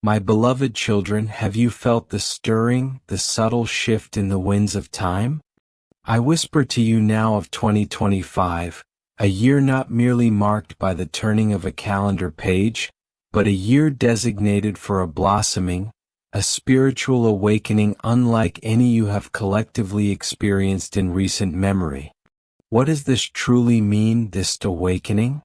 My beloved children, have you felt the stirring, the subtle shift in the winds of time? I whisper to you now of 2025, a year not merely marked by the turning of a calendar page, but a year designated for a blossoming, a spiritual awakening unlike any you have collectively experienced in recent memory. What does this truly mean, this awakening?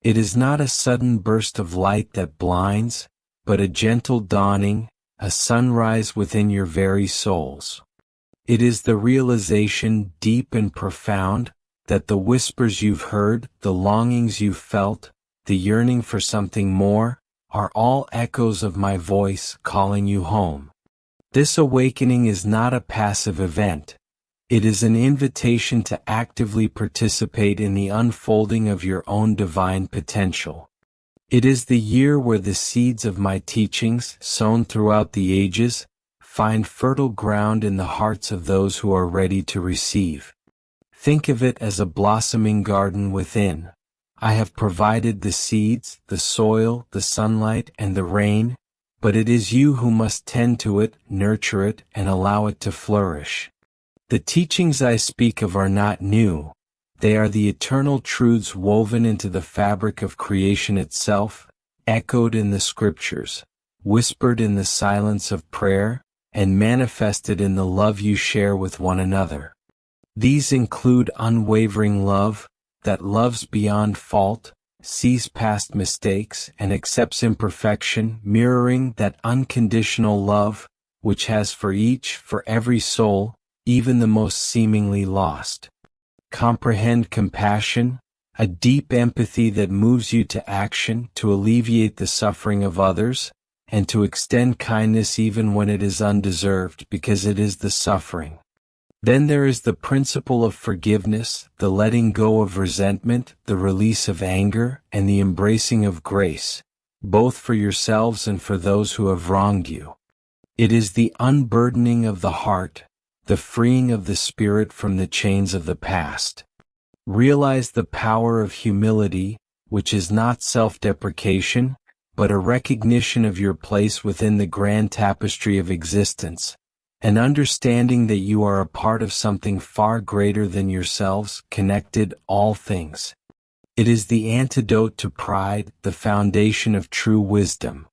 It is not a sudden burst of light that blinds, but a gentle dawning, a sunrise within your very souls. It is the realization, deep and profound, that the whispers you've heard, the longings you've felt, the yearning for something more, are all echoes of my voice calling you home. This awakening is not a passive event. It is an invitation to actively participate in the unfolding of your own divine potential. It is the year where the seeds of my teachings, sown throughout the ages, find fertile ground in the hearts of those who are ready to receive. Think of it as a blossoming garden within. I have provided the seeds, the soil, the sunlight, and the rain, but it is you who must tend to it, nurture it, and allow it to flourish. The teachings I speak of are not new. They are the eternal truths woven into the fabric of creation itself, echoed in the scriptures, whispered in the silence of prayer, and manifested in the love you share with one another. These include unwavering love, that loves beyond fault, sees past mistakes, and accepts imperfection, mirroring that unconditional love, which has for each, for every soul, even the most seemingly lost. Comprehend compassion, a deep empathy that moves you to action to alleviate the suffering of others, and to extend kindness even when it is undeserved because it is the suffering. Then there is the principle of forgiveness, the letting go of resentment, the release of anger, and the embracing of grace, both for yourselves and for those who have wronged you. It is the unburdening of the heart, the freeing of the spirit from the chains of the past. Realize the power of humility, which is not self-deprecation, but a recognition of your place within the grand tapestry of existence, an understanding that you are a part of something far greater than yourselves, connected all things. It is the antidote to pride, the foundation of true wisdom.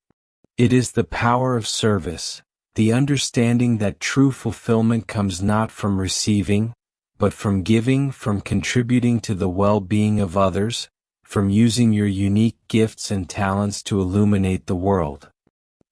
It is the power of service, the understanding that true fulfillment comes not from receiving, but from giving, from contributing to the well-being of others, from using your unique gifts and talents to illuminate the world.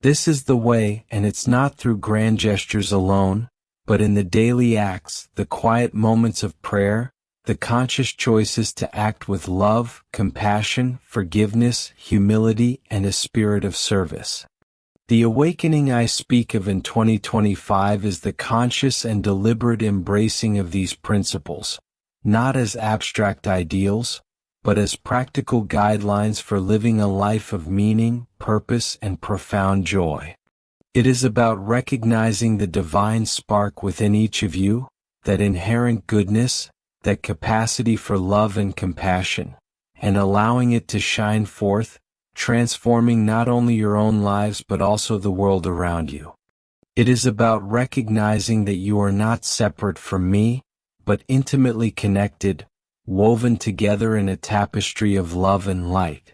This is the way, and it's not through grand gestures alone, but in the daily acts, the quiet moments of prayer, the conscious choices to act with love, compassion, forgiveness, humility, and a spirit of service. The awakening I speak of in 2025 is the conscious and deliberate embracing of these principles, not as abstract ideals, but as practical guidelines for living a life of meaning, purpose, and profound joy. It is about recognizing the divine spark within each of you, that inherent goodness, that capacity for love and compassion, and allowing it to shine forth, transforming not only your own lives but also the world around you. It is about recognizing that you are not separate from me, but intimately connected, woven together in a tapestry of love and light.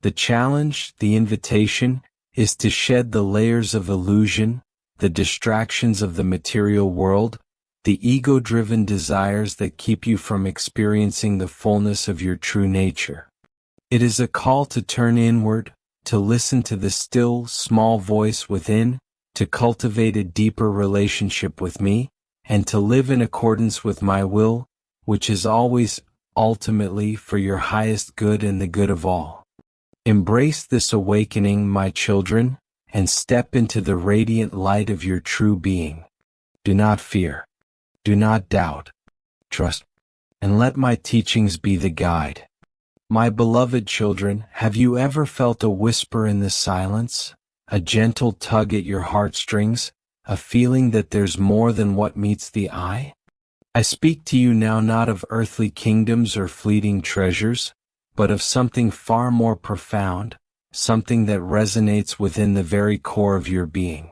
The challenge, the invitation, is to shed the layers of illusion, the distractions of the material world, the ego-driven desires that keep you from experiencing the fullness of your true nature. It is a call to turn inward, to listen to the still, small voice within, to cultivate a deeper relationship with me, and to live in accordance with my will, which is always, ultimately, for your highest good and the good of all. Embrace this awakening, my children, and step into the radiant light of your true being. Do not fear. Do not doubt. Trust, and let my teachings be the guide. My beloved children, have you ever felt a whisper in the silence, a gentle tug at your heartstrings, a feeling that there's more than what meets the eye? I speak to you now not of earthly kingdoms or fleeting treasures, but of something far more profound, something that resonates within the very core of your being.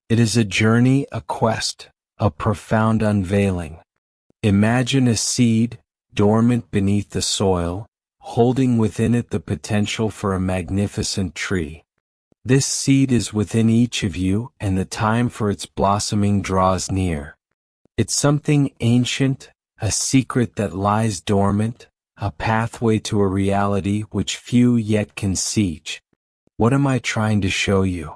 It is a journey, a quest, a profound unveiling. Imagine a seed, dormant beneath the soil, holding within it the potential for a magnificent tree. This seed is within each of you, and the time for its blossoming draws near. It's something ancient, a secret that lies dormant, a pathway to a reality which few yet can siege. What am I trying to show you?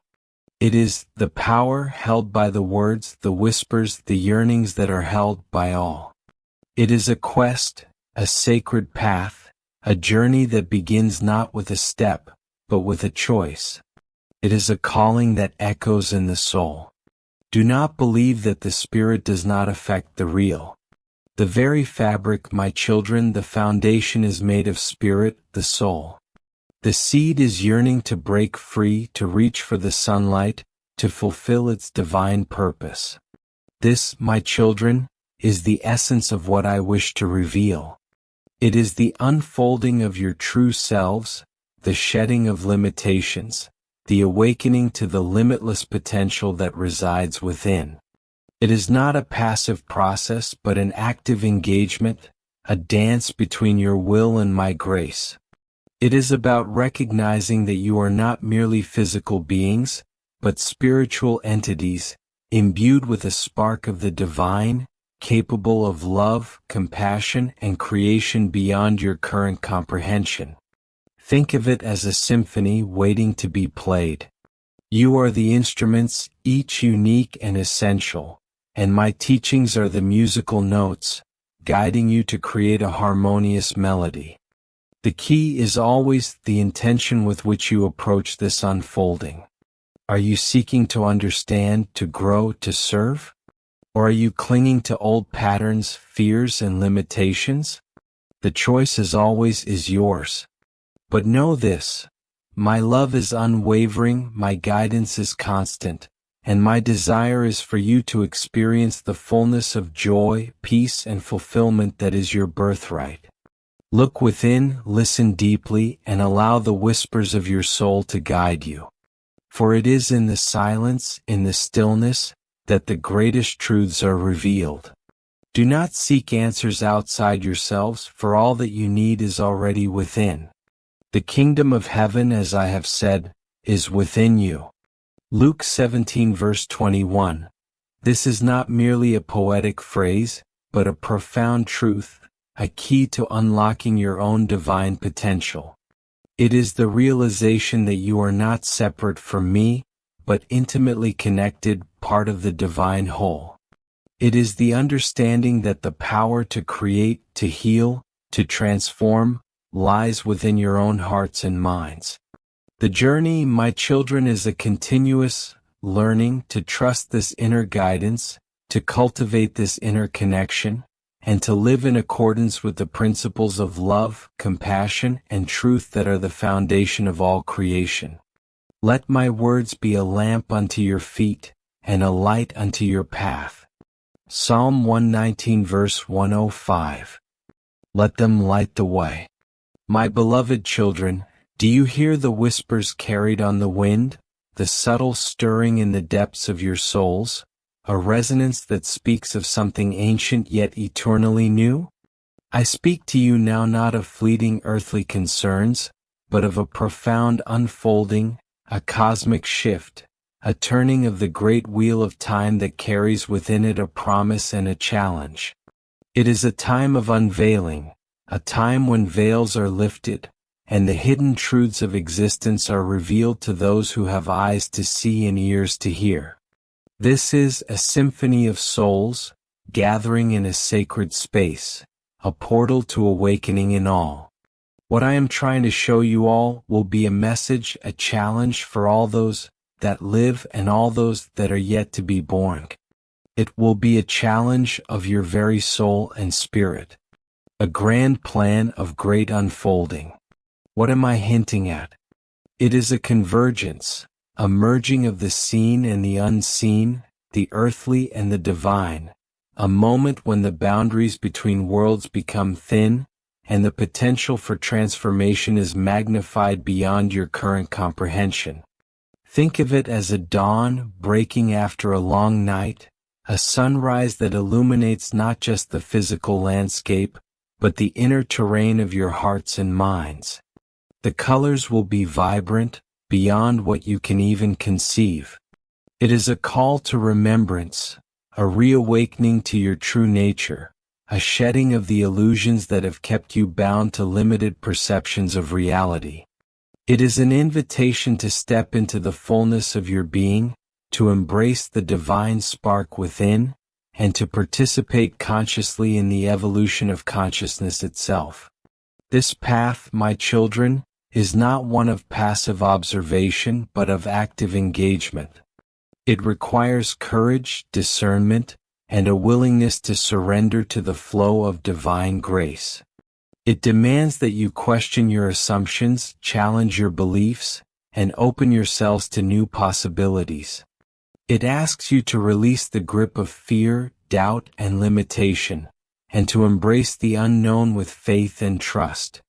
It is the power held by the words, the whispers, the yearnings that are held by all. It is a quest, a sacred path, a journey that begins not with a step, but with a choice. It is a calling that echoes in the soul. Do not believe that the spirit does not affect the real. The very fabric, my children, the foundation is made of spirit, the soul. The seed is yearning to break free, to reach for the sunlight, to fulfill its divine purpose. This, my children, is the essence of what I wish to reveal. It is the unfolding of your true selves, the shedding of limitations, the awakening to the limitless potential that resides within. It is not a passive process but an active engagement, a dance between your will and my grace. It is about recognizing that you are not merely physical beings, but spiritual entities, imbued with a spark of the divine, capable of love, compassion, and creation beyond your current comprehension. Think of it as a symphony waiting to be played. You are the instruments, each unique and essential, and my teachings are the musical notes, guiding you to create a harmonious melody. The key is always the intention with which you approach this unfolding. Are you seeking to understand, to grow, to serve? Or are you clinging to old patterns, fears, and limitations? The choice as always is yours. But know this, my love is unwavering, my guidance is constant, and my desire is for you to experience the fullness of joy, peace, and fulfillment that is your birthright. Look within, listen deeply, and allow the whispers of your soul to guide you. For it is in the silence, in the stillness, that the greatest truths are revealed. Do not seek answers outside yourselves, for all that you need is already within. The kingdom of heaven, as I have said, is within you. Luke 17 verse 21. This is not merely a poetic phrase, but a profound truth, a key to unlocking your own divine potential. It is the realization that you are not separate from me, but intimately connected, part of the divine whole. It is the understanding that the power to create, to heal, to transform, lies within your own hearts and minds. The journey, my children, is a continuous learning to trust this inner guidance, to cultivate this inner connection, and to live in accordance with the principles of love, compassion, and truth that are the foundation of all creation. Let my words be a lamp unto your feet, and a light unto your path. Psalm 119 verse 105. Let them light the way. My beloved children, do you hear the whispers carried on the wind, the subtle stirring in the depths of your souls, a resonance that speaks of something ancient yet eternally new? I speak to you now not of fleeting earthly concerns, but of a profound unfolding, a cosmic shift, a turning of the great wheel of time that carries within it a promise and a challenge. It is a time of unveiling, a time when veils are lifted, and the hidden truths of existence are revealed to those who have eyes to see and ears to hear. This is a symphony of souls, gathering in a sacred space, a portal to awakening in all. What I am trying to show you all will be a message, a challenge for all those that live and all those that are yet to be born. It will be a challenge of your very soul and spirit. A grand plan of great unfolding. What am I hinting at? It is a convergence, a merging of the seen and the unseen, the earthly and the divine, a moment when the boundaries between worlds become thin, and the potential for transformation is magnified beyond your current comprehension. Think of it as a dawn breaking after a long night, a sunrise that illuminates not just the physical landscape, but the inner terrain of your hearts and minds. The colors will be vibrant, beyond what you can even conceive. It is a call to remembrance, a reawakening to your true nature, a shedding of the illusions that have kept you bound to limited perceptions of reality. It is an invitation to step into the fullness of your being, to embrace the divine spark within, and to participate consciously in the evolution of consciousness itself. This path, my children, is not one of passive observation but of active engagement. It requires courage, discernment, and a willingness to surrender to the flow of divine grace. It demands that you question your assumptions, challenge your beliefs, and open yourselves to new possibilities. It asks you to release the grip of fear, doubt, and limitation, and to embrace the unknown with faith and trust.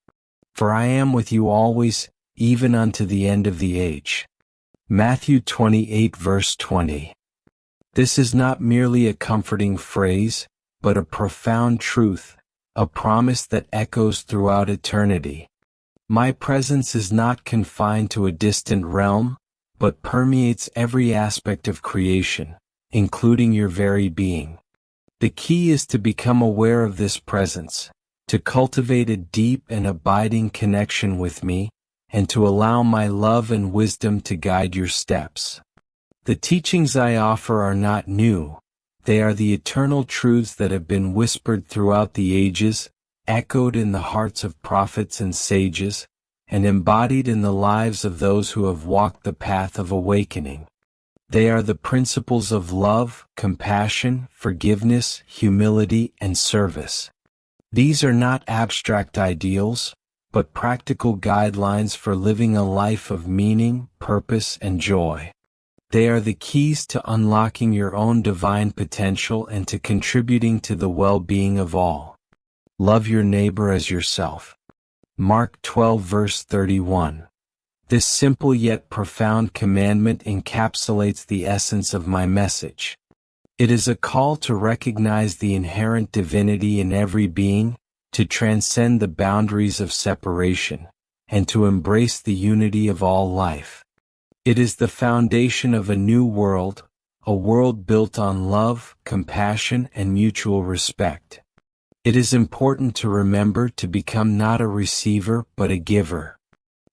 For I am with you always, even unto the end of the age. Matthew 28 verse 20. This is not merely a comforting phrase, but a profound truth, a promise that echoes throughout eternity. My presence is not confined to a distant realm, but permeates every aspect of creation, including your very being. The key is to become aware of this presence, to cultivate a deep and abiding connection with me, and to allow my love and wisdom to guide your steps. The teachings I offer are not new, they are the eternal truths that have been whispered throughout the ages, echoed in the hearts of prophets and sages, and embodied in the lives of those who have walked the path of awakening. They are the principles of love, compassion, forgiveness, humility, and service. These are not abstract ideals, but practical guidelines for living a life of meaning, purpose, and joy. They are the keys to unlocking your own divine potential and to contributing to the well-being of all. Love your neighbor as yourself. Mark 12 verse 31. This simple yet profound commandment encapsulates the essence of my message. It is a call to recognize the inherent divinity in every being, to transcend the boundaries of separation, and to embrace the unity of all life. It is the foundation of a new world, a world built on love, compassion, and mutual respect. It is important to remember to become not a receiver but a giver.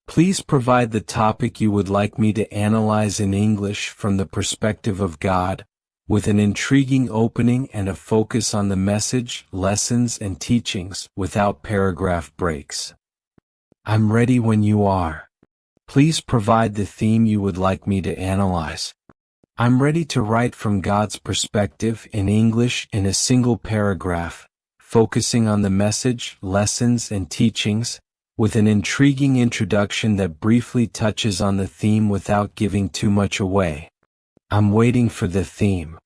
Please provide the topic you would like me to analyze in English from the perspective of God, with an intriguing opening and a focus on the message, lessons, and teachings without paragraph breaks. I'm ready when you are. Please provide the theme you would like me to analyze. I'm ready to write from God's perspective in English in a single paragraph, focusing on the message, lessons, and teachings, with an intriguing introduction that briefly touches on the theme without giving too much away. I'm waiting for the theme.